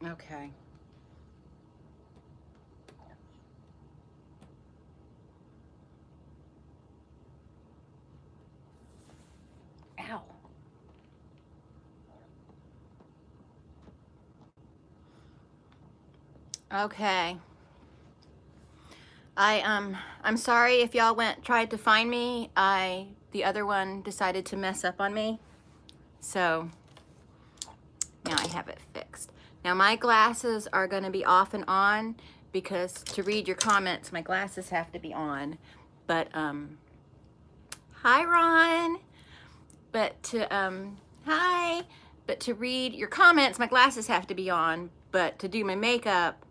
Okay. Ow. Okay. I'm sorry if y'all tried to find me. The other one decided to mess up on me. So now I have it fixed. Now my glasses are going to be off and on because to read your comments, my glasses have to be on. But hi Ron. But hi. But to read your comments, my glasses have to be on. But to do my makeup,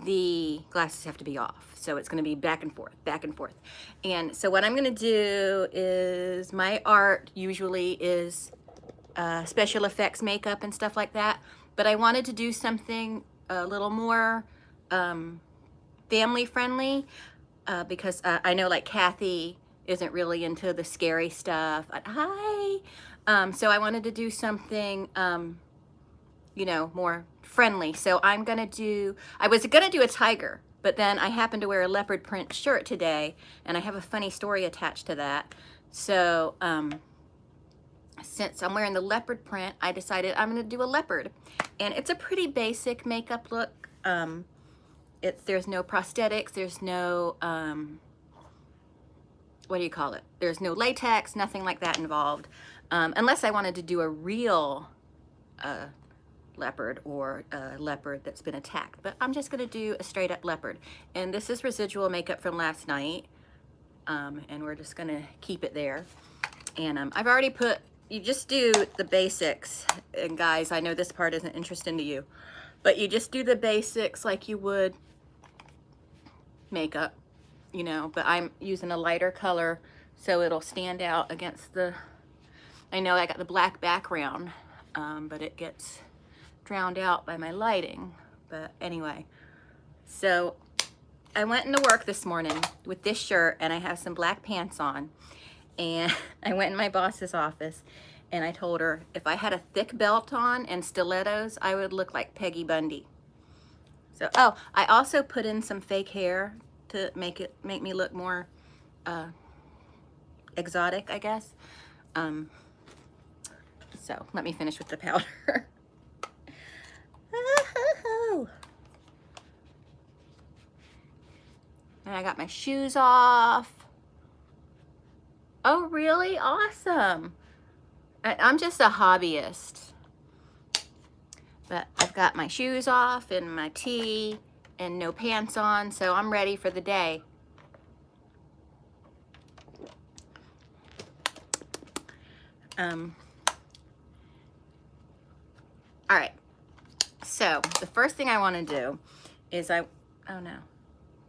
the glasses have to be off. So it's going to be back and forth, back and forth. And so what I'm going to do is, my art usually is special effects makeup and stuff like that. But I wanted to do something a little more family friendly because I know like Kathy isn't really into the scary stuff. Hi. So I wanted to do something you know, more friendly. So I was gonna do a tiger, but then I happened to wear a leopard print shirt today, and I have a funny story attached to that. So since I'm wearing the leopard print, I decided I'm gonna do a leopard. And it's a pretty basic makeup look. There's no prosthetics, there's no, what do you call it? There's no latex, nothing like that involved. Unless I wanted to do a real leopard or a leopard that's been attacked, but I'm just gonna do a straight up leopard. And this is residual makeup from last night, and we're just gonna keep it there. And I've already put, you just do the basics, and guys, I know this part isn't interesting to you, but you just do the basics like you would makeup, you know, but I'm using a lighter color so it'll stand out against I know I got the black background, but it gets drowned out by my lighting. But anyway, so I went into work this morning with this shirt and I have some black pants on, and I went in my boss's office and I told her if I had a thick belt on and stilettos, I would look like Peggy Bundy. So, oh, I also put in some fake hair to make me look more exotic, I guess. So let me finish with the powder. And I got my shoes off. Oh, really? Awesome. I'm just a hobbyist. But I've got my shoes off and my tee and no pants on, so I'm ready for the day. All right. So the first thing I want to do is oh no,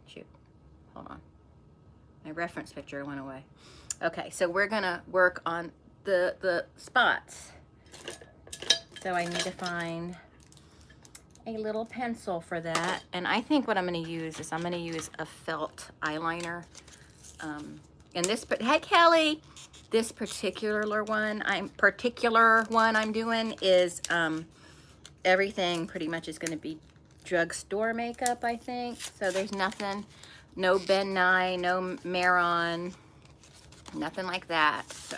shoot, hold on. My reference picture went away. Okay, so we're gonna work on the spots. So I need to find a little pencil for that. And I think what I'm gonna use is I'm gonna use a felt eyeliner. And this, hey Kelly, this particular one I'm doing is everything pretty much is gonna be drugstore makeup, I think. So there's nothing, no Ben Nye, no Maron, nothing like that. So,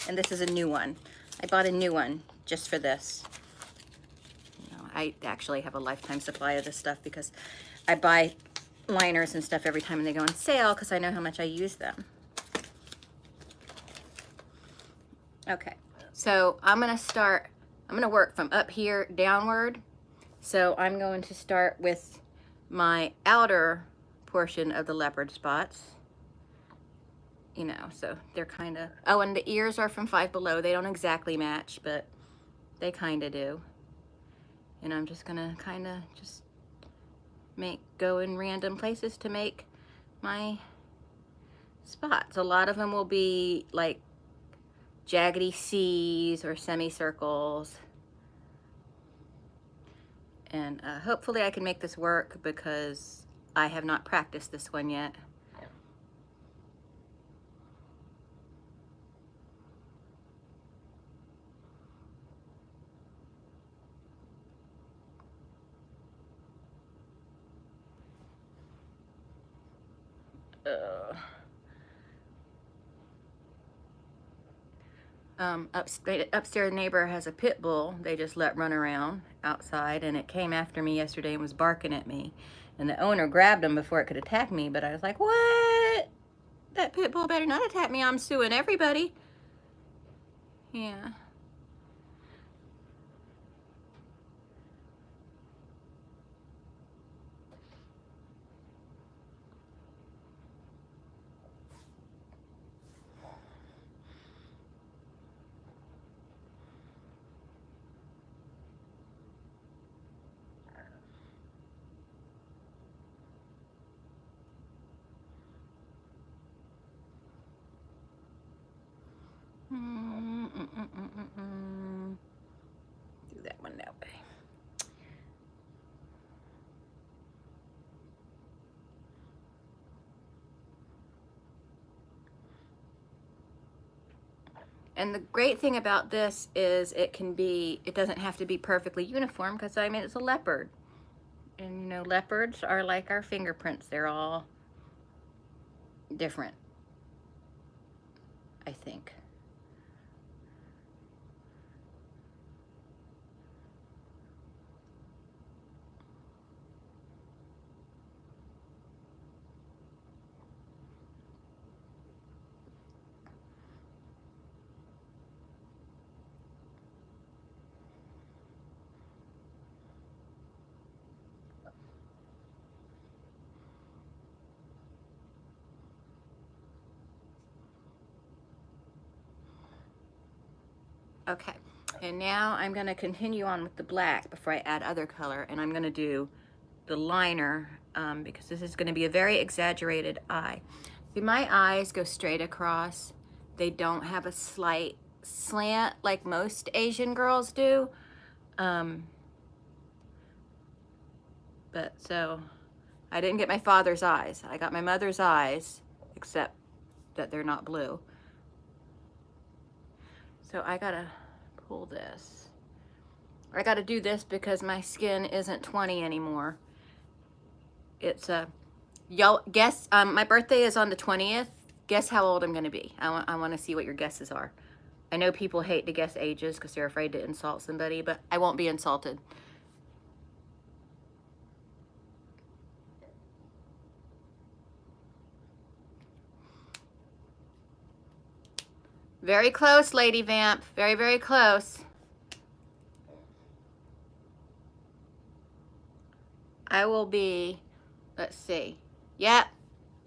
and this is a new one. I bought a new one just for this. You know, I actually have a lifetime supply of this stuff because I buy liners and stuff every time they go on sale because I know how much I use them. Okay, so I'm gonna work from up here downward. So I'm going to start with my outer portion of the leopard spots. You know, so they're kind of, oh, and the ears are from Five Below. They don't exactly match, but they kind of do. And I'm just gonna kind of just go in random places to make my spots. A lot of them will be like jaggedy C's or semicircles. And hopefully I can make this work because I have not practiced this one yet. Upstairs neighbor has a pit bull they just let run around outside, and it came after me yesterday and was barking at me. And the owner grabbed him before it could attack me, but I was like, what? That pit bull better not attack me. I'm suing everybody. Yeah. Do that one that way. And the great thing about this is it doesn't have to be perfectly uniform, because I mean, it's a leopard. And you know, leopards are like our fingerprints. They're all different, I think. Okay, and now I'm going to continue on with the black before I add other color, and I'm going to do the liner because this is going to be a very exaggerated eye. See, my eyes go straight across. They don't have a slight slant like most Asian girls do. But so I didn't get my father's eyes. I got my mother's eyes, except that they're not blue. So I gotta pull this. I gotta do this because my skin isn't 20 anymore. It's y'all guess, my birthday is on the 20th. Guess how old I'm gonna be. I wanna see what your guesses are. I know people hate to guess ages because they're afraid to insult somebody, but I won't be insulted. Very close, Lady Vamp. Very, very close. I will be, let's see. Yep,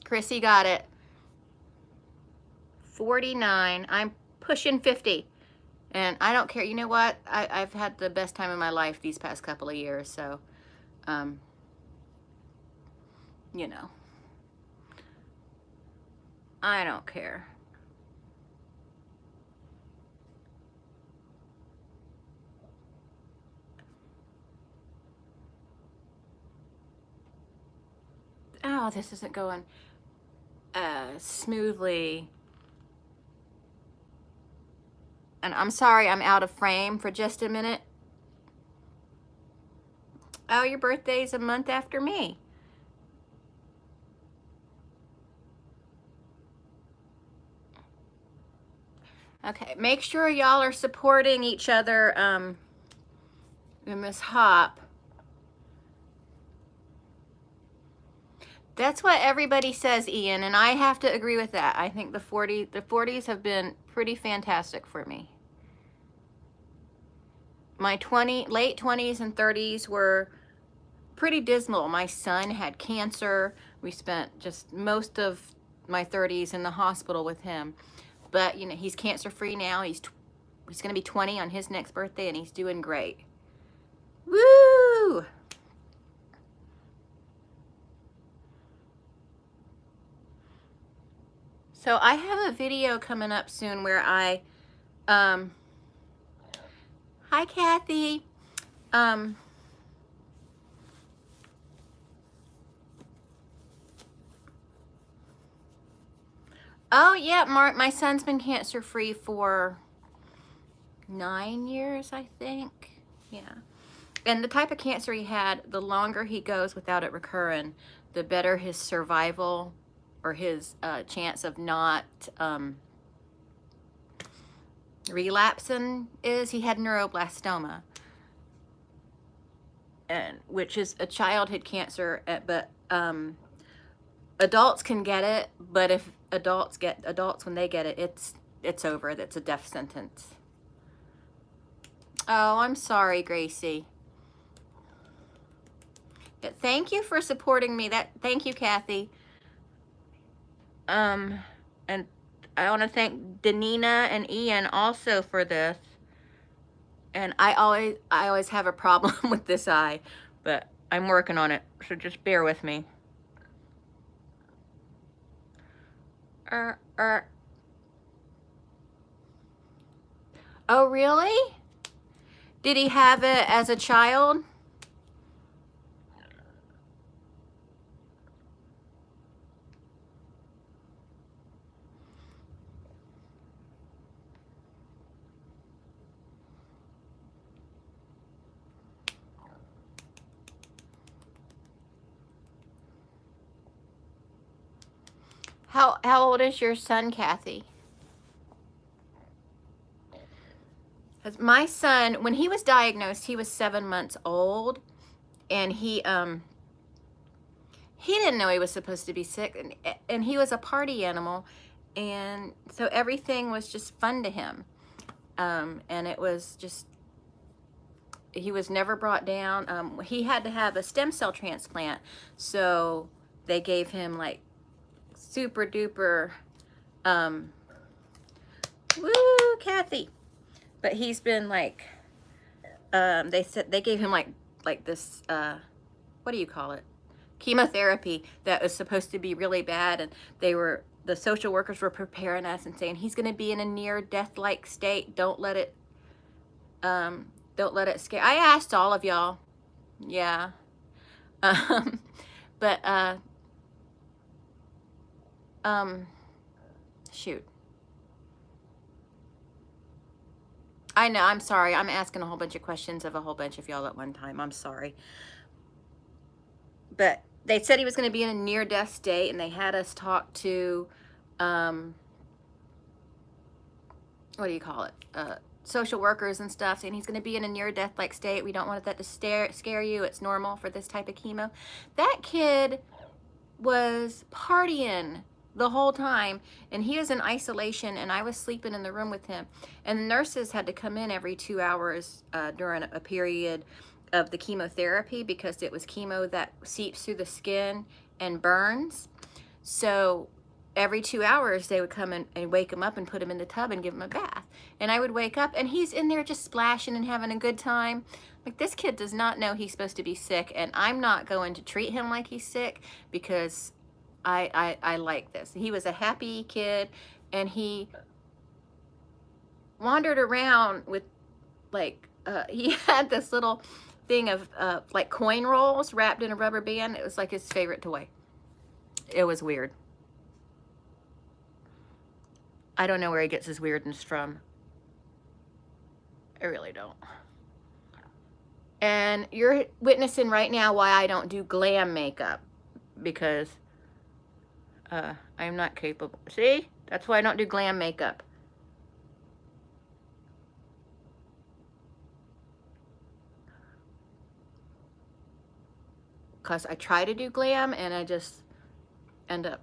Chrissy got it. 49. I'm pushing 50. And I don't care. You know what? I've had the best time of my life these past couple of years. So, you know, I don't care. Oh, this isn't going smoothly. And I'm sorry I'm out of frame for just a minute. Oh, your birthday's a month after me. Okay, make sure y'all are supporting each other in Miss Hop. That's what everybody says, Ian, and I have to agree with that. I think the 40s have been pretty fantastic for me. My late 20s and 30s were pretty dismal. My son had cancer. We spent just most of my 30s in the hospital with him. But, you know, he's cancer-free now. He's going to be 20 on his next birthday, and he's doing great. Woo! So I have a video coming up soon where I, hi Kathy, oh yeah, Mark, my son's been cancer free for 9 years, I think. Yeah. And the type of cancer he had, the longer he goes without it recurring, the better his survival or his chance of not relapsing is he had neuroblastoma, and which is a childhood cancer, but adults can get it, but if adults when they get it, it's over. That's a death sentence. Oh, I'm sorry, Gracie. Thank you for supporting me. Thank you, Kathy. And I want to thank Danina and Ian also for this. And I always have a problem with this eye, but I'm working on it, so just bear with me. Oh, really? Did he have it as a child? How old is your son, Kathy? My son, when he was diagnosed, he was 7 months old, and he didn't know he was supposed to be sick, and he was a party animal, and so everything was just fun to him, and it was just, he was never brought down. He had to have a stem cell transplant, so they gave him like super duper, woo, Kathy. But he's been like, they said they gave him like this, what do you call it? Chemotherapy that was supposed to be really bad, and the social workers were preparing us and saying he's going to be in a near death-like state. Don't let it scare. I asked all of y'all, yeah, but shoot. I know, I'm sorry. I'm asking a whole bunch of questions of a whole bunch of y'all at one time. I'm sorry. But they said he was going to be in a near-death state, and they had us talk to, what do you call it? Social workers and stuff, saying he's going to be in a near-death-like state. We don't want that to scare you. It's normal for this type of chemo. That kid was partying the whole time, and he was in isolation, and I was sleeping in the room with him, and the nurses had to come in every 2 hours during a period of the chemotherapy, because it was chemo that seeps through the skin and burns. So every 2 hours they would come in and wake him up and put him in the tub and give him a bath, and I would wake up and he's in there just splashing and having a good time. Like, this kid does not know he's supposed to be sick, and I'm not going to treat him like he's sick, because I like this. He was a happy kid, and he wandered around with like, he had this little thing of like coin rolls wrapped in a rubber band. It was like his favorite toy. It was weird. I don't know where he gets his weirdness from. I really don't. And you're witnessing right now why I don't do glam makeup, because I'm not capable. See? That's why I don't do glam makeup. Because I try to do glam, and I just end up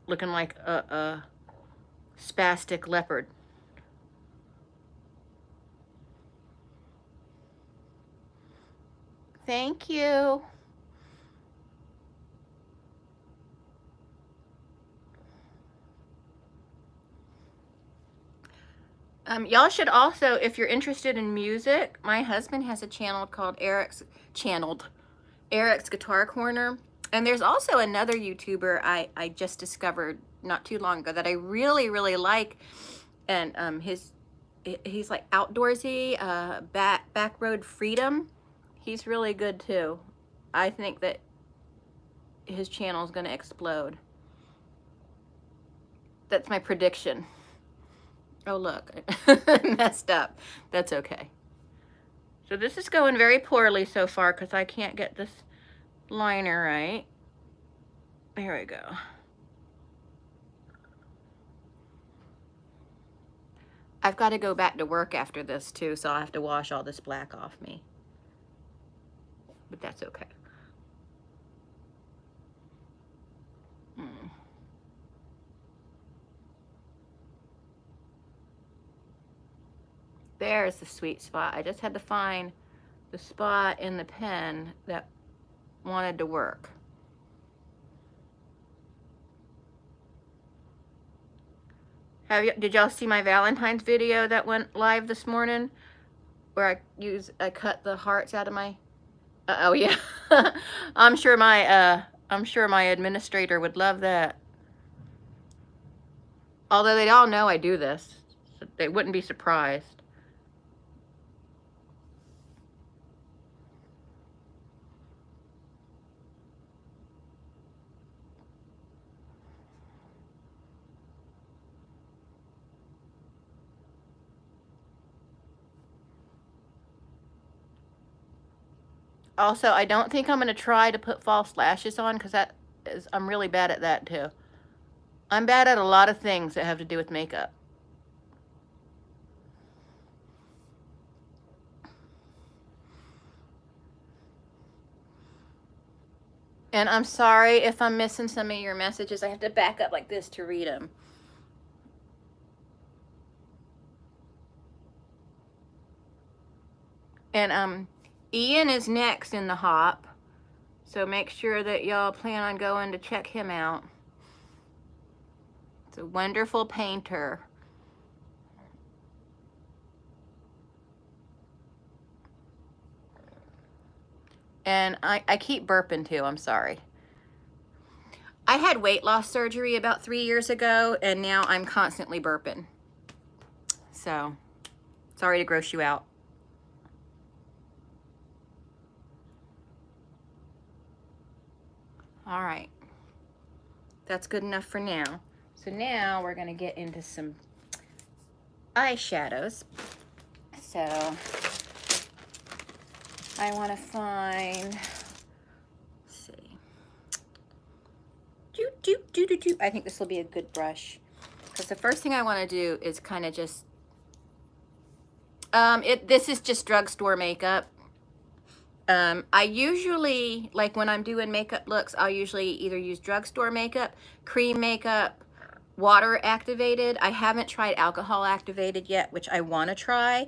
looking like a spastic leopard. Thank you. Y'all should also, if you're interested in music, my husband has a channel called Eric's Guitar Corner. And there's also another YouTuber I just discovered not too long ago that I really, really like. And he's like outdoorsy, Backroad Freedom. He's really good too. I think that his channel is going to explode. That's my prediction. Oh, look, messed up. That's okay. So this is going very poorly so far because I can't get this liner right. Here we go. I've got to go back to work after this too, so I'll have to wash all this black off me. But that's okay. There's the sweet spot. I just had to find the spot in the pen that wanted to work. Did y'all see my Valentine's video that went live this morning? Where I cut the hearts out of my, oh yeah. I'm sure my administrator would love that. Although they all know I do this, so they wouldn't be surprised. Also, I don't think I'm going to try to put false lashes on because I'm really bad at that too. I'm bad at a lot of things that have to do with makeup. And I'm sorry if I'm missing some of your messages. I have to back up like this to read them. And Ian is next in the hop, so make sure that y'all plan on going to check him out. It's a wonderful painter. And I keep burping too, I'm sorry. I had weight loss surgery about 3 years ago, and now I'm constantly burping. So, sorry to gross you out. All right, that's good enough for now. So now we're gonna get into some eyeshadows. So I wanna find, let's see. I think this will be a good brush. Because the first thing I wanna do is kind of just, this is just drugstore makeup. I usually, like when I'm doing makeup looks, I'll usually either use drugstore makeup, cream makeup, water activated. I haven't tried alcohol activated yet, which I want to try.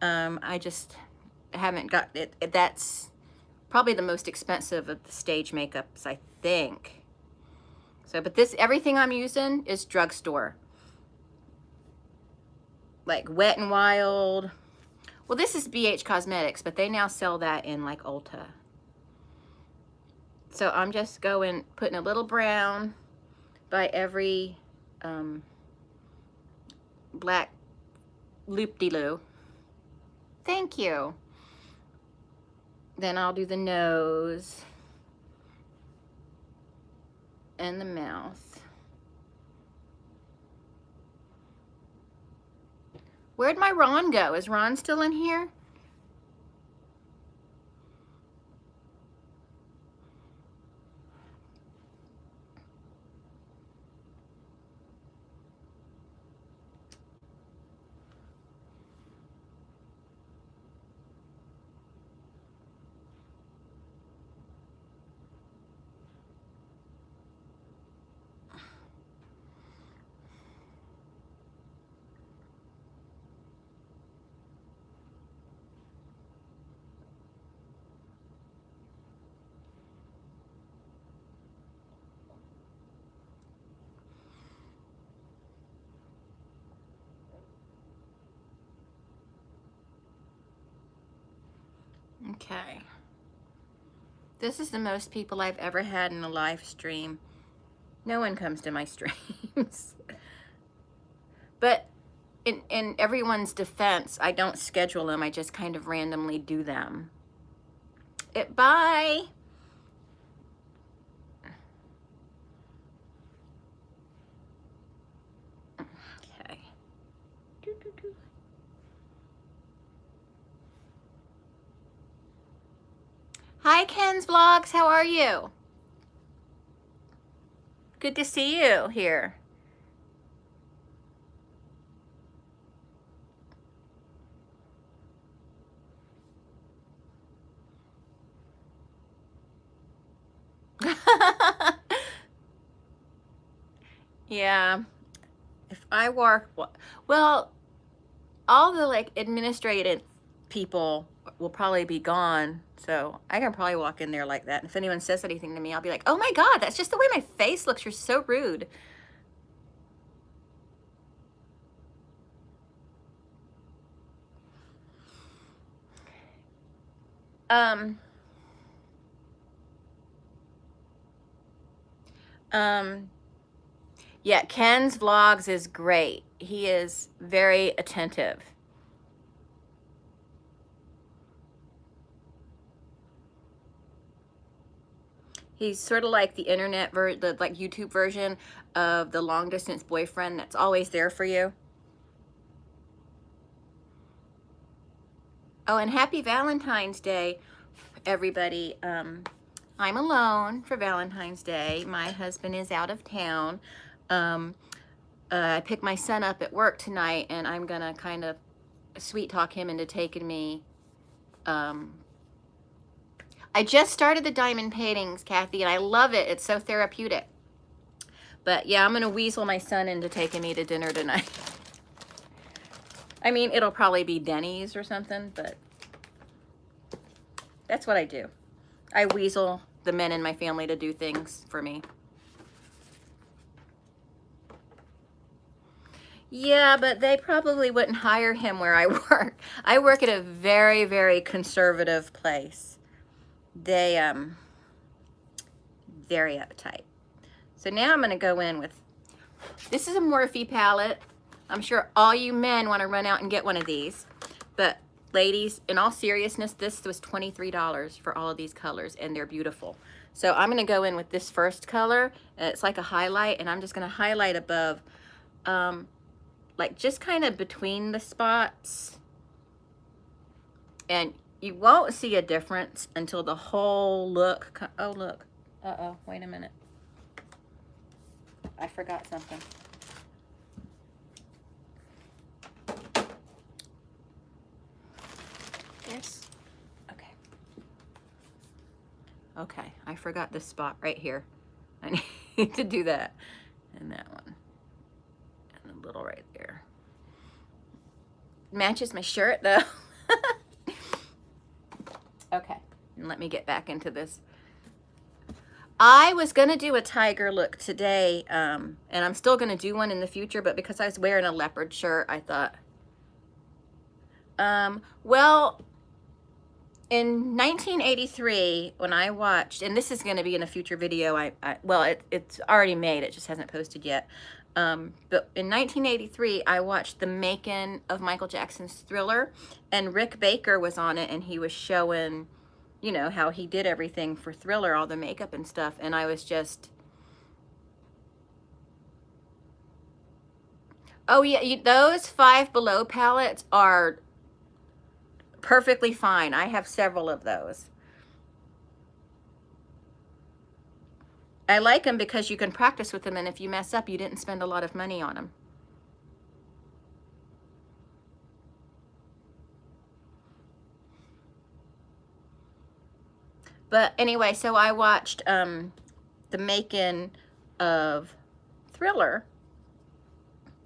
I just haven't got it. That's probably the most expensive of the stage makeups, I think. So, but everything I'm using is drugstore. Like Wet n Wild. Well, this is BH Cosmetics, but they now sell that in like Ulta. So I'm just putting a little brown by every black loop-de-loo. Thank you. Then I'll do the nose and the mouth. Where'd my Ron go? Is Ron still in here? Okay. This is the most people I've ever had in a live stream. No one comes to my streams. But in everyone's defense, I don't schedule them. I just kind of randomly do them. Bye. Okay. Hi, Ken's Vlogs. How are you? Good to see you here. Yeah. If I work, well, all the like administrative people will probably be gone. So I can probably walk in there like that. And if anyone says anything to me, I'll be like, oh my God, that's just the way my face looks. You're so rude. Um, yeah, Ken's vlogs is great. He is very attentive. He's sort of like the internet the like YouTube version of the long distance boyfriend that's always there for you. Oh, and happy Valentine's Day, everybody. I'm alone for Valentine's Day. My husband is out of town. I picked my son up at work tonight, and I'm gonna kind of sweet talk him into taking me. I just started the diamond paintings, Kathy, and I love it. It's so therapeutic. But yeah, I'm gonna weasel my son into taking me to dinner tonight. I mean, it'll probably be Denny's or something, but that's what I do. I weasel the men in my family to do things for me. Yeah, but they probably wouldn't hire him where I work. I work at a very, very conservative place. They, very uptight. So now I'm gonna go in with, this is a Morphe palette. I'm sure all you men wanna run out and get one of these. But ladies, in all seriousness, this was $23 for all of these colors, and they're beautiful. So I'm gonna go in with this first color, and it's like a highlight, and I'm just gonna highlight above, like just kind of between the spots. And you won't see a difference until the whole look, oh look, uh-oh, wait a minute. I forgot something. This, okay. Okay, I forgot this spot right here. I need to do that. And that one. And a little right there. Matches my shirt though. Okay, and let me get back into this. I was gonna do a tiger look today, and I'm still gonna do one in the future, but because I was wearing a leopard shirt, I thought, well, in 1983, when I watched, and this is gonna be in a future video, well, it's already made, it just hasn't posted yet, but in 1983, I watched the making of Michael Jackson's Thriller, and Rick Baker was on it, and he was showing, you know, how he did everything for Thriller, all the makeup and stuff, and I was just, oh yeah, those Five Below palettes are perfectly fine. I have several of those. I like them because you can practice with them, and if you mess up, you didn't spend a lot of money on them. But anyway, so I watched the making of Thriller,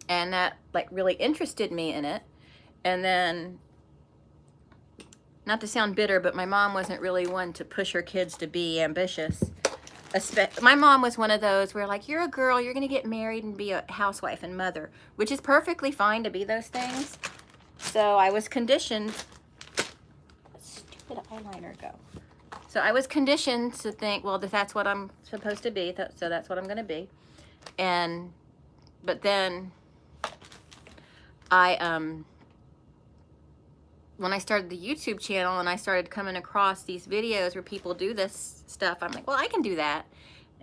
and that like really interested me in it. And then, not to sound bitter, but my mom wasn't really one to push her kids to be ambitious. My mom was one of those where like, you're a girl, you're gonna get married and be a housewife and mother, which is perfectly fine to be those things. So I was conditioned, stupid eyeliner go. So I was conditioned to think, well, that's what I'm supposed to be, so that's what I'm gonna be. But then when I started the YouTube channel and I started coming across these videos where people do this stuff, I'm like, well, I can do that.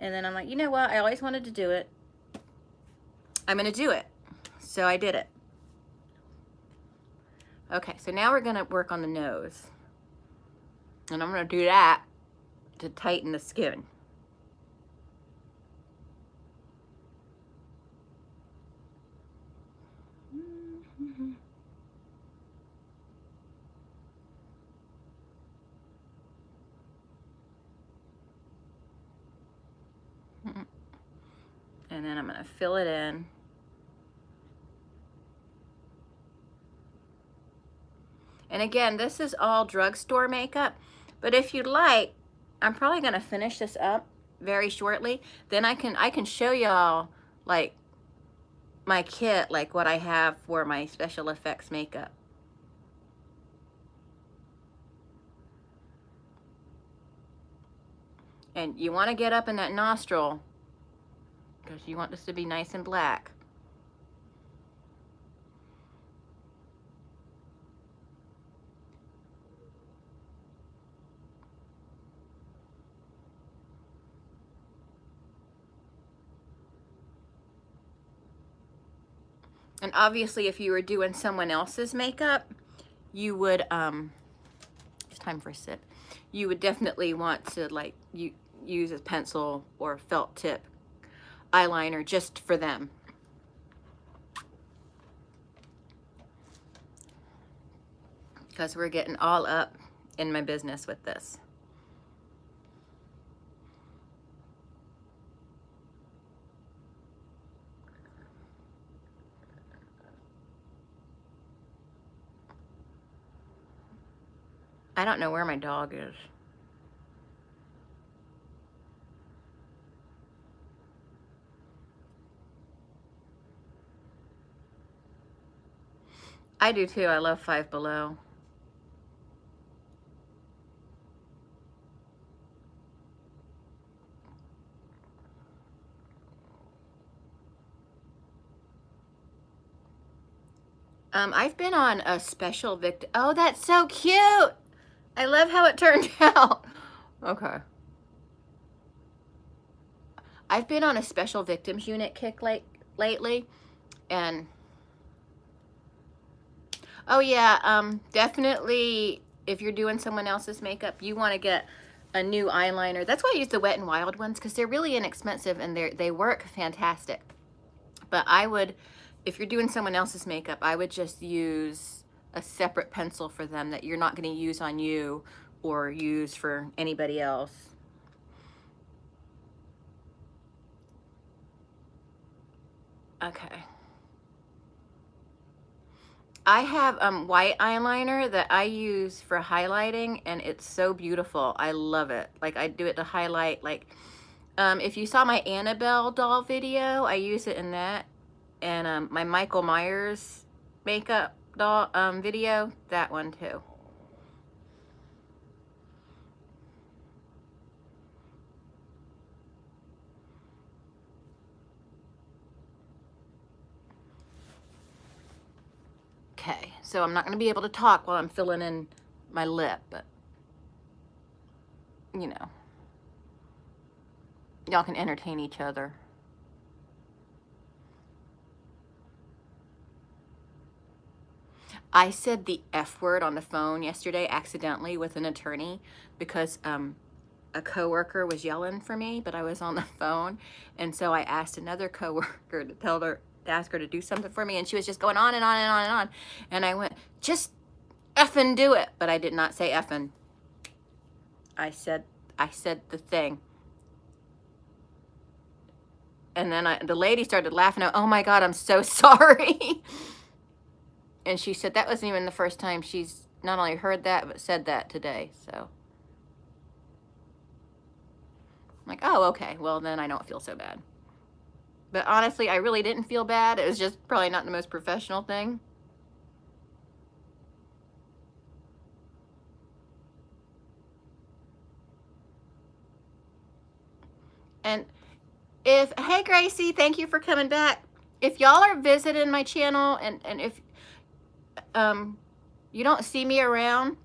And then I'm like, you know what? I always wanted to do it. I'm gonna do it. So I did it. Okay, so now we're gonna work on the nose. And I'm gonna do that to tighten the skin. And then I'm gonna fill it in. And again, this is all drugstore makeup, but if you'd like, I'm probably gonna finish this up very shortly. Then I can show y'all like my kit, like what I have for my special effects makeup. And you want to get up in that nostril because you want this to be nice and black. And obviously if you were doing someone else's makeup, you would, it's time for a sip. You would definitely want to like use a pencil or felt tip eyeliner just for them. Because we're getting all up in my business with this. I don't know where my dog is. I do too. I love Five Below. I've been on a special victim. Oh, that's so cute. I love how it turned out. Okay. I've been on a special victims unit kick lately, and oh yeah, definitely if you're doing someone else's makeup, you want to get a new eyeliner. That's why I use the Wet n Wild ones, because they're really inexpensive and they work fantastic. But I would, if you're doing someone else's makeup, I would just use a separate pencil for them that you're not going to use on you or use for anybody else. Okay. I have white eyeliner that I use for highlighting, and it's so beautiful. I love it. Like, I do it to highlight, like, if you saw my Annabelle doll video, I use it in that. And my Michael Myers makeup doll video, that one too. Okay, so I'm not going to be able to talk while I'm filling in my lip, but, you know, y'all can entertain each other. I said the F word on the phone yesterday accidentally with an attorney because a coworker was yelling for me, but I was on the phone, and so I asked another coworker to ask her to do something for me, and she was just going on and on and on and on, and I went, just effing do it, but I did not say effing. I said the thing. And then the lady started laughing. Oh my God, I'm so sorry. And she said that wasn't even the first time she's not only heard that, but said that today. So I'm like, oh, okay. Well, then I don't feel so bad. But honestly, I really didn't feel bad. It was just probably not the most professional thing. And hey Gracie, thank you for coming back. If y'all are visiting my channel and if you don't see me around,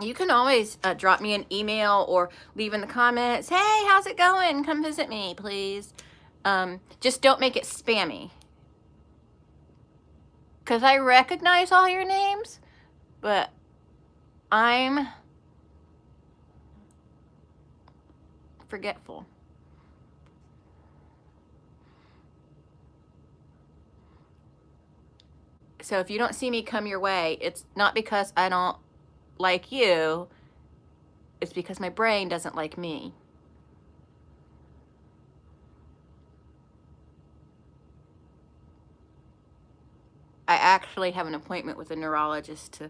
you can always drop me an email or leave in the comments, hey, how's it going? Come visit me, please. Just don't make it spammy. Because I recognize all your names, but I'm forgetful. So if you don't see me come your way, it's not because I don't like you, it's because my brain doesn't like me. I actually have an appointment with a neurologist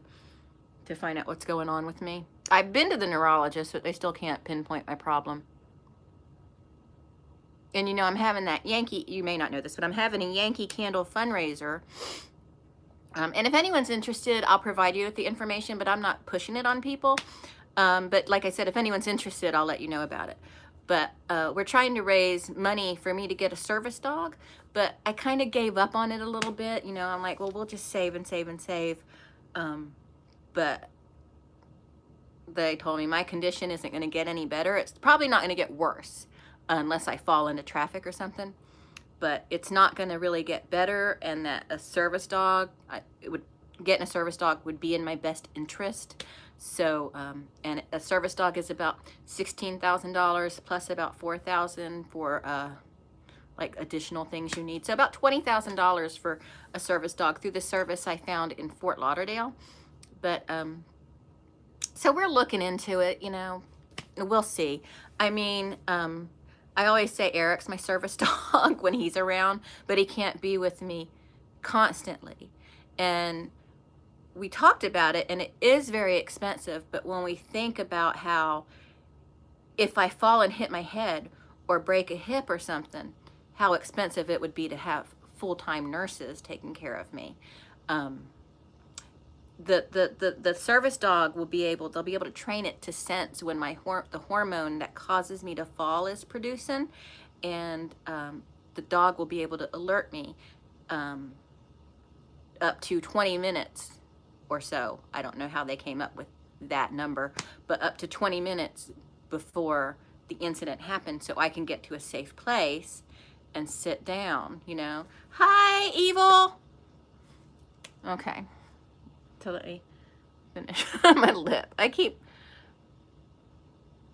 to find out what's going on with me. I've been to the neurologist, but they still can't pinpoint my problem. And you know, I'm having that Yankee, you may not know this, but I'm having a Yankee Candle fundraiser. And if anyone's interested, I'll provide you with the information, but I'm not pushing it on people. But like I said, if anyone's interested, I'll let you know about it. But we're trying to raise money for me to get a service dog, but I kind of gave up on it a little bit. You know, I'm like, well, we'll just save and save and save. But they told me my condition isn't going to get any better. It's probably not going to get worse unless I fall into traffic or something. But it's not going to really get better, and that a service dog, getting a service dog would be in my best interest. So, and a service dog is about $16,000 plus about $4,000 for like additional things you need. So about $20,000 for a service dog through the service I found in Fort Lauderdale. But so we're looking into it, you know, we'll see. I mean, I always say Eric's my service dog when he's around, but he can't be with me constantly. And we talked about it, and it is very expensive, but when we think about how if I fall and hit my head or break a hip or something, how expensive it would be to have full-time nurses taking care of me. The service dog will be able, they'll be able to train it to sense when the hormone that causes me to fall is producing, and the dog will be able to alert me up to 20 minutes or so. I don't know how they came up with that number, but up to 20 minutes before the incident happened, so I can get to a safe place and sit down, you know. Hi, Evil. Okay. So let me finish my lip.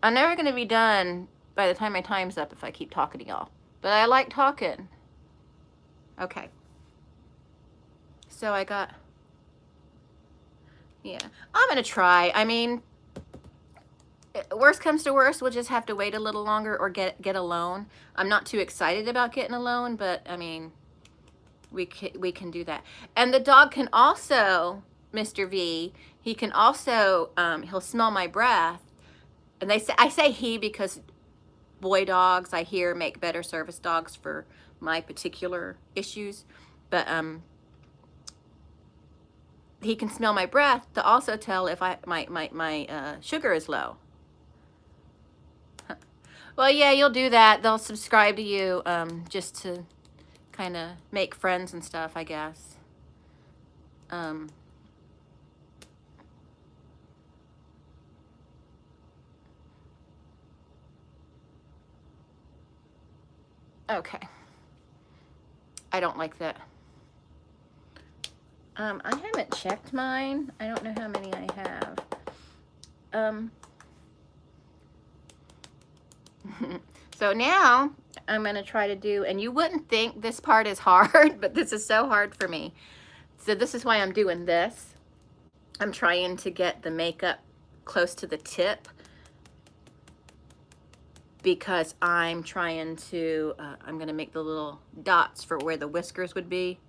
I'm never going to be done by the time my time's up if I keep talking to y'all. But I like talking. Okay. So I got, yeah, I'm going to try. I mean, worst comes to worst, we'll just have to wait a little longer or get a loan. I'm not too excited about getting a loan, but I mean, we can do that. And the dog can also, Mr. V, he can also, he'll smell my breath. And I say he because boy dogs, I hear, make better service dogs for my particular issues. But he can smell my breath to also tell if my sugar is low. Well, yeah, you'll do that. They'll subscribe to you just to kind of make friends and stuff, I guess. Okay. I don't like that. I haven't checked mine. I don't know how many I have. So now I'm going to try to do, and you wouldn't think this part is hard, but this is so hard for me. So this is why I'm doing this. I'm trying to get the makeup close to the tip because I'm trying to, I'm going to make the little dots for where the whiskers would be.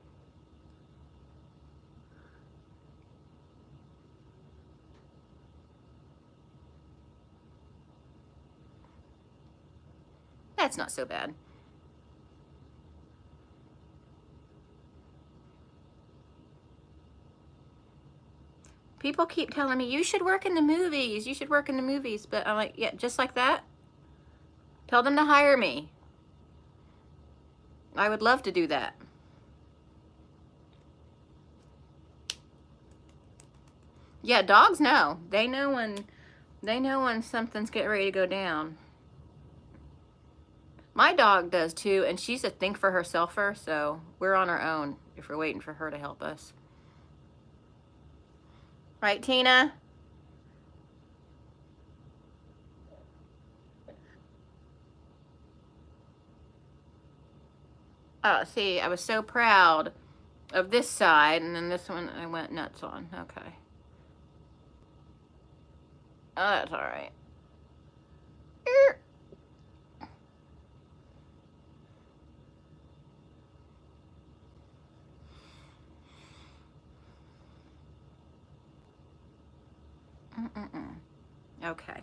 That's not so bad. People keep telling me, you should work in the movies, you should work in the movies. But I'm like, yeah, just like that? Tell them to hire me. I would love to do that. Yeah, dogs know. They know when something's getting ready to go down. My dog does too, and she's a think for herselfer, so we're on our own if we're waiting for her to help us. Right, Tina? Oh, see, I was so proud of this side, and then this one I went nuts on. Okay. Oh, that's all right. Okay.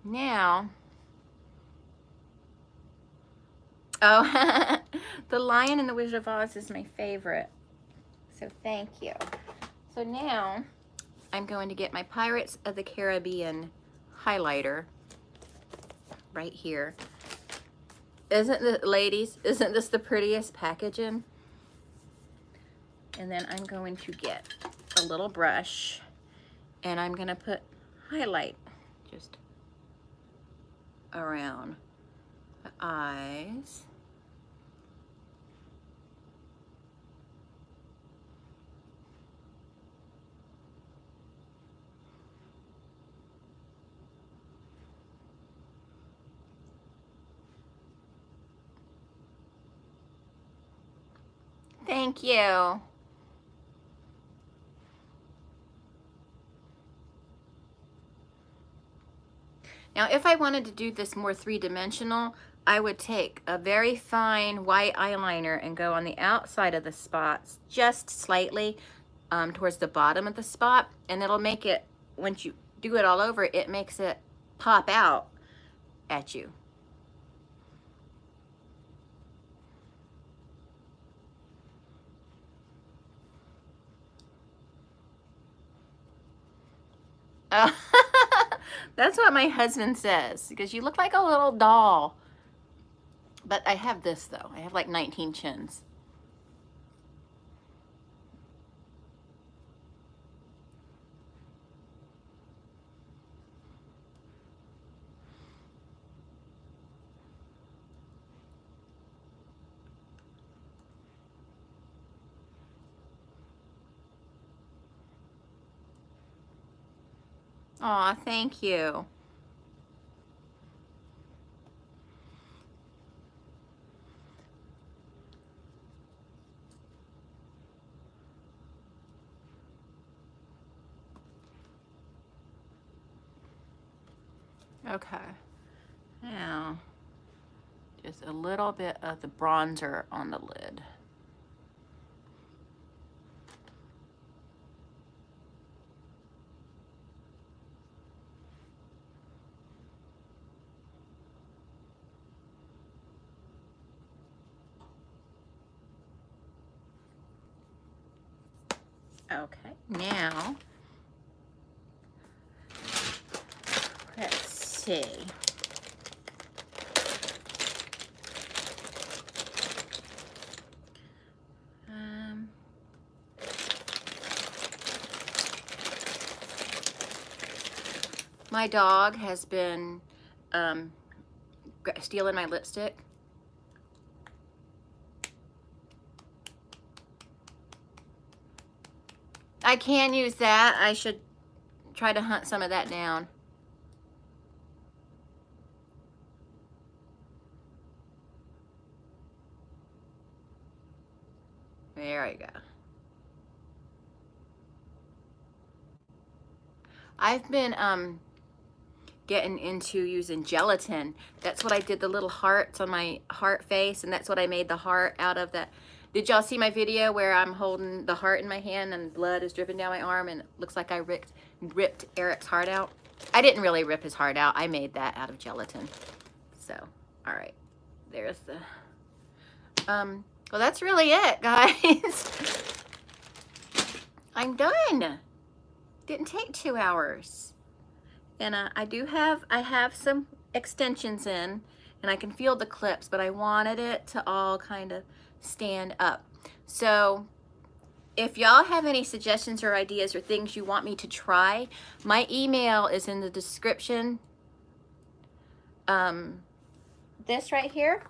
Now, oh, The Lion and the Wizard of Oz is my favorite. So thank you. So now I'm going to get my Pirates of the Caribbean highlighter right here. Ladies, isn't this the prettiest packaging? And then I'm going to get a little brush and I'm gonna put highlight just around the eyes. Thank you. Now, if I wanted to do this more three-dimensional, I would take a very fine white eyeliner and go on the outside of the spots, just slightly towards the bottom of the spot, and it'll make it, once you do it all over, it makes it pop out at you. That's what my husband says, because you look like a little doll. But I have this, though. I have like 19 chins. Aw, thank you. Okay, now just a little bit of the bronzer on the lid. Okay, now let's see. My dog has been stealing my lipstick. I can use that. I should try to hunt some of that down. There we go. I've been getting into using gelatin. That's what I did, the little hearts on my heart face, and that's what I made the heart out of. That. Did y'all see my video where I'm holding the heart in my hand and blood is dripping down my arm and it looks like I ripped Eric's heart out? I didn't really rip his heart out. I made that out of gelatin. So, all right. There's the... well, that's really it, guys. I'm done. Didn't take 2 hours. And I have some extensions in, and I can feel the clips, but I wanted it to all kind of stand up. So if y'all have any suggestions or ideas or things you want me to try, my email is in the description. This right here,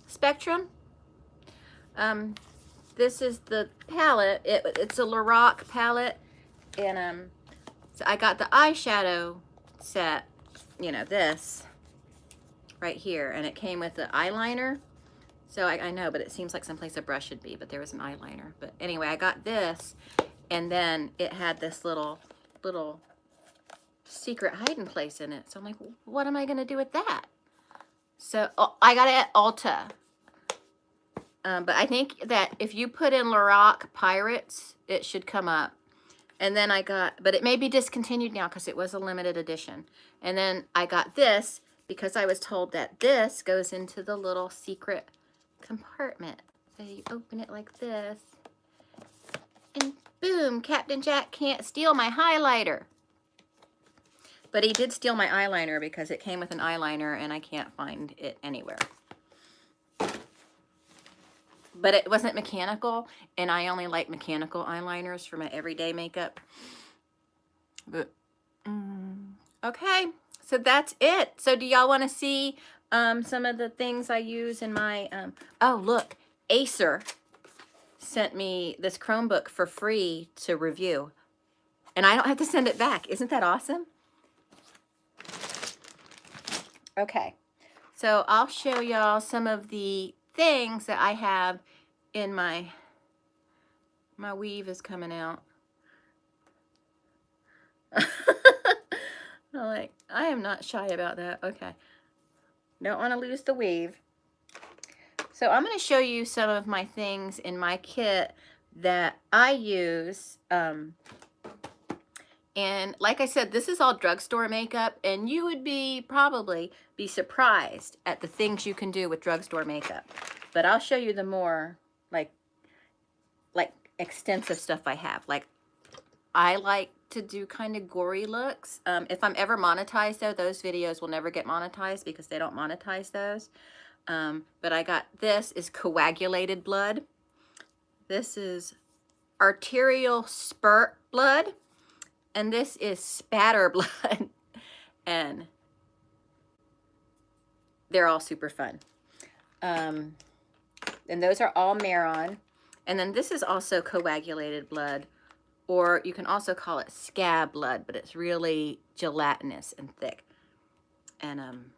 Spectrum. This is the palette. It's a Lorac palette, and so I got the eyeshadow set, you know, this right here, and it came with the eyeliner. So I know, but it seems like someplace a brush should be, but there was an eyeliner. But anyway, I got this, and then it had this little secret hiding place in it. So I'm like, what am I gonna do with that? So I got it at Ulta. But I think that if you put in Lorac Pirates, it should come up. And then I got, but it may be discontinued now because it was a limited edition. And then I got this because I was told that this goes into the little secret compartment. So you open it like this, and boom, Captain Jack can't steal my highlighter. But he did steal my eyeliner because it came with an eyeliner and I can't find it anywhere. But it wasn't mechanical, and I only like mechanical eyeliners for my everyday makeup. But, okay, so that's it. So do y'all want to see some of the things I use in my, oh, look, Acer sent me this Chromebook for free to review. And I don't have to send it back. Isn't that awesome? Okay, so I'll show y'all some of the things that I have in my weave is coming out. I am not shy about that. Okay, don't want to lose the weave. So I'm going to show you some of my things in my kit that I use. And like I said, this is all drugstore makeup, and you would probably be surprised at the things you can do with drugstore makeup. But I'll show you the more like extensive stuff I have. Like, I like to do kind of gory looks. If I'm ever monetized though, those videos will never get monetized because they don't monetize those. But I got, this is coagulated blood. This is arterial spurt blood. And this is spatter blood. And they're all super fun. And those are all Maron. And then this is also coagulated blood, or you can also call it scab blood, but it's really gelatinous and thick. And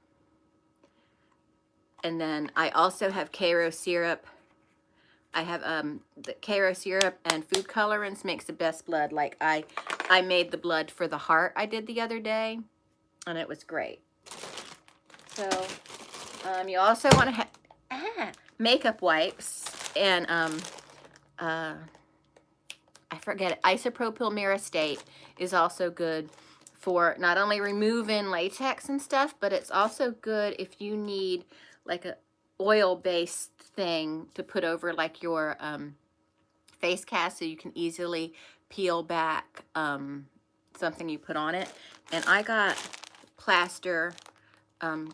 then I also have Cairo syrup. I have the Cairo syrup and food colorants makes the best blood. Like I made the blood for the heart I did the other day, and it was great. So you also want to have makeup wipes, and I forget it, isopropyl myristate is also good for not only removing latex and stuff, but it's also good if you need like a oil-based thing to put over like your face cast, so you can easily peel back something you put on it. And I got plaster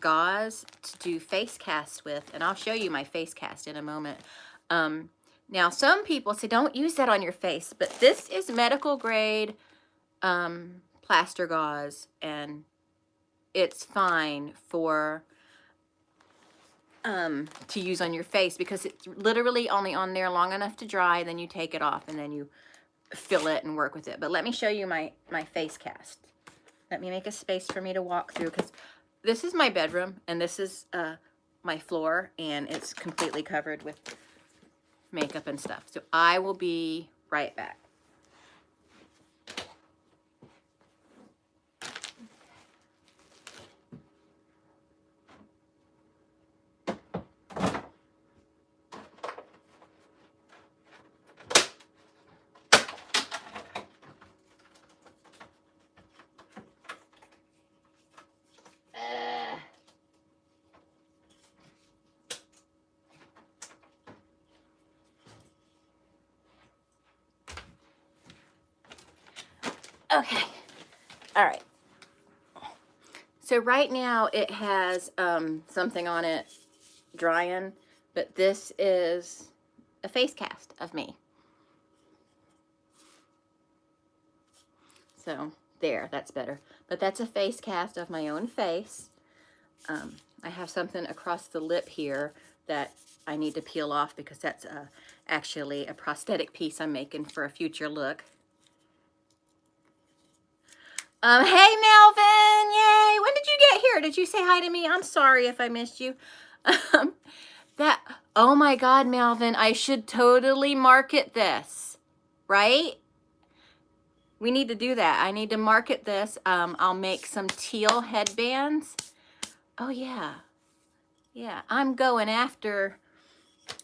gauze to do face casts with, and I'll show you my face cast in a moment. Now some people say don't use that on your face, but this is medical grade plaster gauze, and it's fine for to use on your face because it's literally only on there long enough to dry, then you take it off and then you fill it and work with it. But let me show you my face cast. Let me make a space for me to walk through, because this is my bedroom and this is my floor, and it's completely covered with makeup and stuff. So I will be right back. Okay, all right. So right now it has something on it drying, but this is a face cast of me. So there, that's better. But that's a face cast of my own face. I have something across the lip here that I need to peel off because that's actually a prosthetic piece I'm making for a future look. Hey Melvin, yay! When did you get here? Did you say hi to me? I'm sorry if I missed you. Oh my God, Melvin, I should totally market this, right? We need to do that. I need to market this. I'll make some teal headbands. Oh yeah, yeah. I'm going after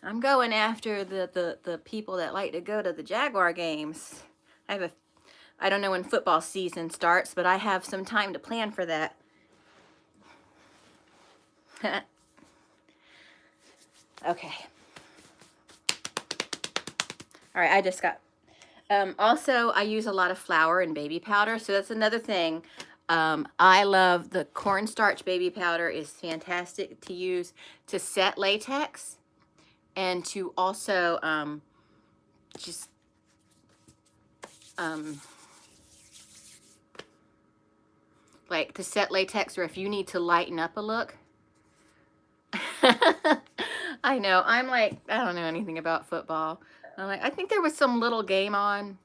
the people that like to go to the Jaguar games. I have I don't know when football season starts, but I have some time to plan for that. Okay. All right, I just got, also I use a lot of flour and baby powder, so that's another thing. I love the cornstarch baby powder. Is fantastic to use to set latex and to also just like to set latex, or if you need to lighten up a look. I know, I'm like, I don't know anything about football. I'm like, I think there was some little game on.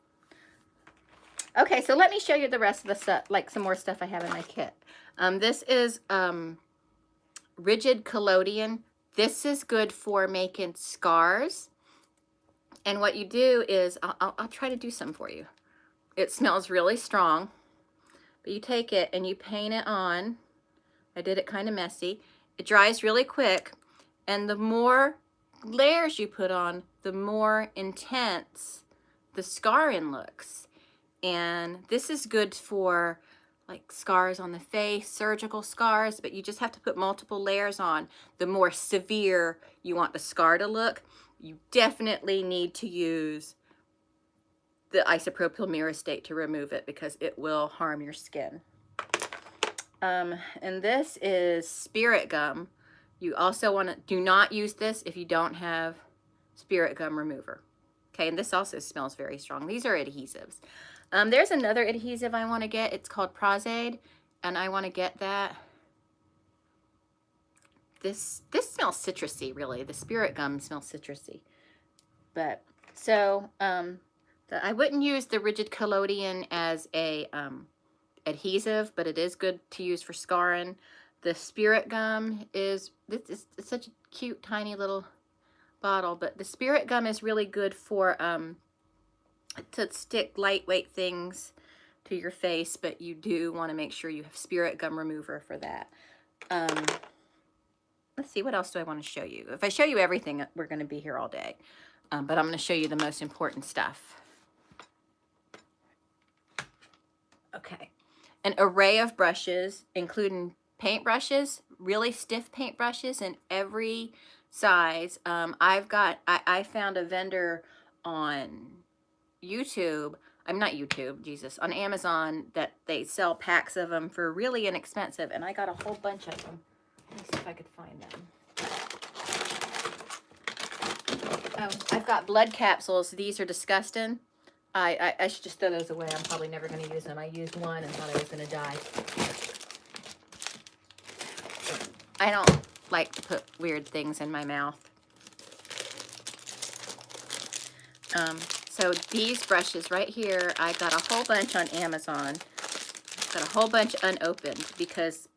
Okay, so let me show you the rest of the stuff, like some more stuff I have in my kit. This is rigid collodion. This is good for making scars. And what you do is, I'll try to do some for you. It smells really strong, but you take it and you paint it on. I did it kind of messy. It dries really quick, and the more layers you put on, the more intense the scarring looks. And this is good for like scars on the face, surgical scars, but you just have to put multiple layers on. The more severe you want the scar to look, you definitely need to use the isopropyl myricate to remove it, because it will harm your skin. And this is spirit gum. You also want to, do not use this if you don't have spirit gum remover. Okay, and this also smells very strong. These are adhesives. There's another adhesive I want to get. It's called Pros-Aide, and I want to get that. This smells citrusy, really. The spirit gum smells citrusy. But, so, I wouldn't use the rigid collodion as a adhesive, but it is good to use for scarring. The spirit gum is, it's such a cute, tiny little bottle, but the spirit gum is really good for, to stick lightweight things to your face, but you do want to make sure you have spirit gum remover for that. Let's see, what else do I want to show you? If I show you everything, we're going to be here all day, but I'm going to show you the most important stuff. Okay. An array of brushes, including paint brushes, really stiff paint brushes in every size. I found a vendor on YouTube, not YouTube, Jesus, on Amazon, that they sell packs of them for really inexpensive, and I got a whole bunch of them. Let me see if I could find them. Oh, I've got blood capsules. These are disgusting. I should just throw those away. I'm probably never going to use them. I used one and thought I was going to die. I don't like to put weird things in my mouth. So these brushes right here, I got a whole bunch on Amazon. Got a whole bunch unopened because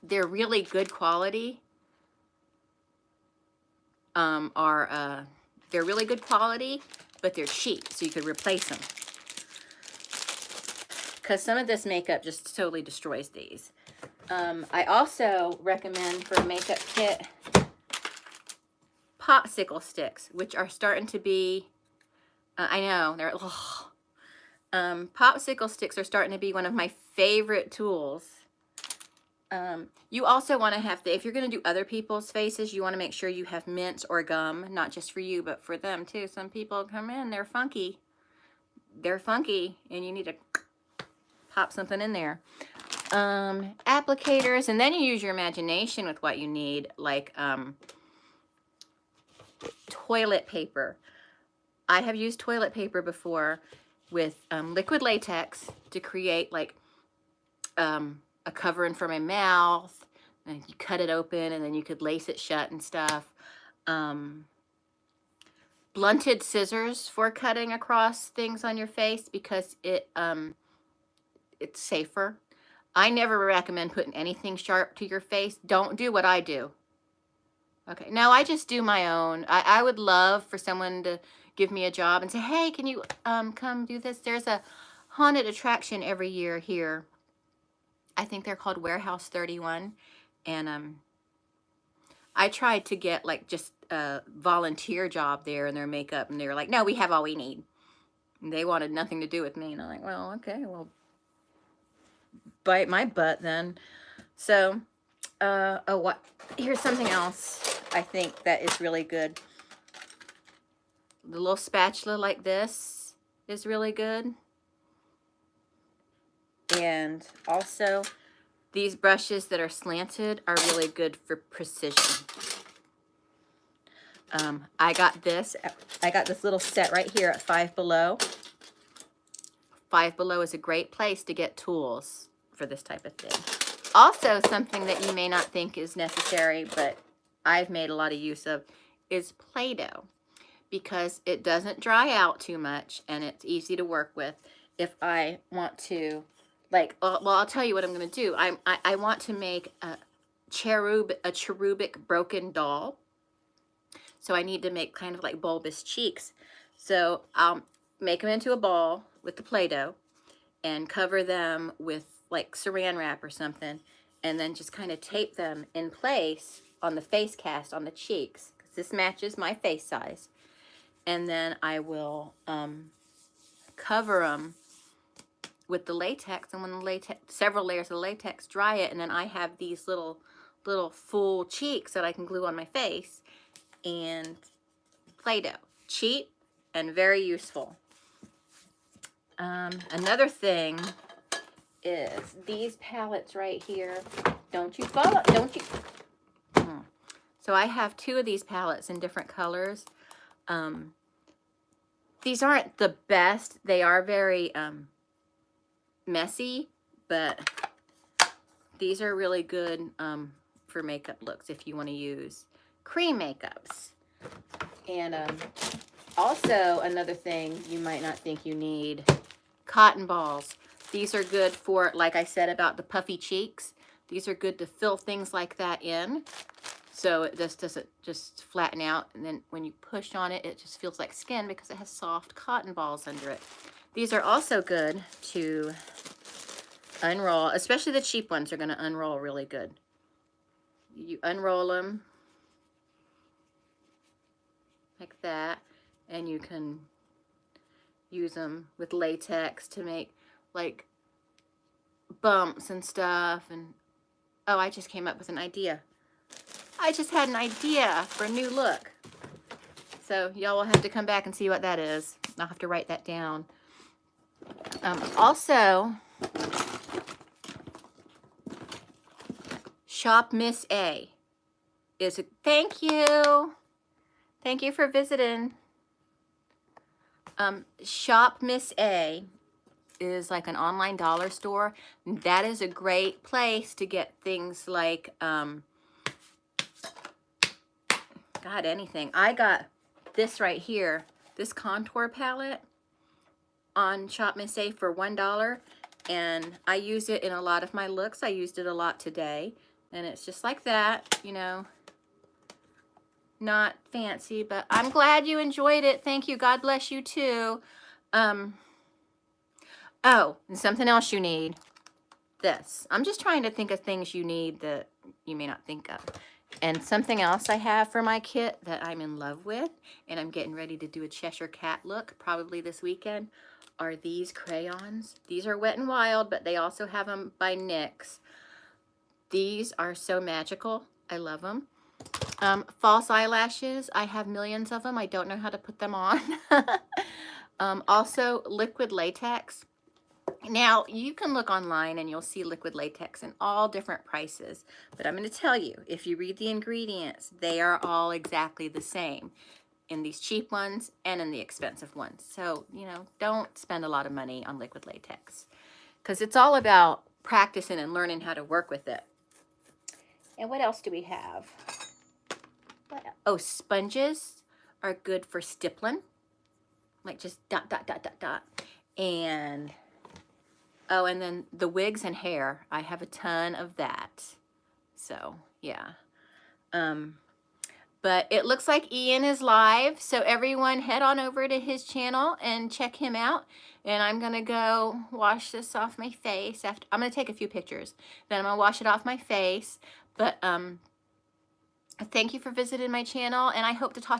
they're really good quality. They're really good quality, but they're cheap, so you could replace them. Because some of this makeup just totally destroys these. I also recommend for a makeup kit popsicle sticks, which are starting to be, I know, they're, popsicle sticks are starting to be one of my favorite tools. You also want to have, if you're going to do other people's faces, you want to make sure you have mints or gum, not just for you, but for them too. Some people come in, they're funky. They're funky, and you need to pop something in there. Applicators, and then you use your imagination with what you need, like toilet paper. I have used toilet paper before with liquid latex to create like a covering for my mouth, and you cut it open and then you could lace it shut and stuff. Blunted scissors for cutting across things on your face because it's safer. I never recommend putting anything sharp to your face. Don't do what I do. Okay, now I just do my own. I would love for someone to give me a job and say, hey, can you come do this? There's a haunted attraction every year here. I think they're called Warehouse 31. And I tried to get like just a volunteer job there in their makeup, and they were like, no, we have all we need. They wanted nothing to do with me. And I'm like, well, okay, well, bite my butt then. So, oh, what? Here's something else I think that is really good. The little spatula like this is really good. And also, these brushes that are slanted are really good for precision. I got this little set right here at Five Below. Five Below is a great place to get tools for this type of thing. Also, something that you may not think is necessary, but I've made a lot of use of, is Play-Doh, because it doesn't dry out too much and it's easy to work with. If I want to, like, well, I'll tell you what I'm going to do. I want to make a cherubic broken doll. So I need to make kind of like bulbous cheeks. So I'll make them into a ball with the Play-Doh and cover them with like saran wrap or something, and then just kind of tape them in place on the face cast on the cheeks, because this matches my face size. And then I will cover them with the latex, and when the latex, several layers of latex, dry it, and then I have these little full cheeks that I can glue on my face. And Play-Doh, cheap and very useful. Another thing is these palettes right here. Don't you follow? Don't you? So I have 2 of these palettes in different colors. These aren't the best. They are very messy, but these are really good for makeup looks if you want to use cream makeups. And also another thing you might not think you need, cotton balls. These are good for, like I said about the puffy cheeks, these are good to fill things like that in, so it just doesn't just flatten out, and then when you push on it, it just feels like skin because it has soft cotton balls under it. These are also good to unroll, especially the cheap ones are going to unroll really good. You unroll them like that, and you can use them with latex to make like bumps and stuff. And oh, I just came up with an idea. I just had an idea for a new look. So y'all will have to come back and see what that is. I'll have to write that down. Also, Shop Miss A is a, thank you. Thank you for visiting. Shop Miss A is like an online dollar store. That is a great place to get things like, God, anything. I got this right here, this contour palette on Shop Miss A for $1, and I use it in a lot of my looks. I used it a lot today, and it's just like that, you know. Not fancy, but I'm glad you enjoyed it. Thank you. God bless you too. Oh, and something else you need. This. I'm just trying to think of things you need that you may not think of. And something else I have for my kit that I'm in love with, and I'm getting ready to do a Cheshire Cat look probably this weekend, are these crayons. These are Wet n Wild, but they also have them by NYX. These are so magical. I love them. False eyelashes, I have millions of them. I don't know how to put them on. Also, liquid latex. Now, you can look online and you'll see liquid latex in all different prices. But I'm going to tell you, if you read the ingredients, they are all exactly the same in these cheap ones and in the expensive ones. So, you know, don't spend a lot of money on liquid latex, because it's all about practicing and learning how to work with it. And what else do we have? Oh, sponges are good for stippling, like just dot, dot, dot, dot, dot. And, oh, and then the wigs and hair, I have a ton of that. So, yeah. But it looks like Ian is live, so everyone head on over to his channel and check him out. And I'm going to go wash this off my face. I'm going to take a few pictures. Then I'm going to wash it off my face. But, thank you for visiting my channel, and I hope to talk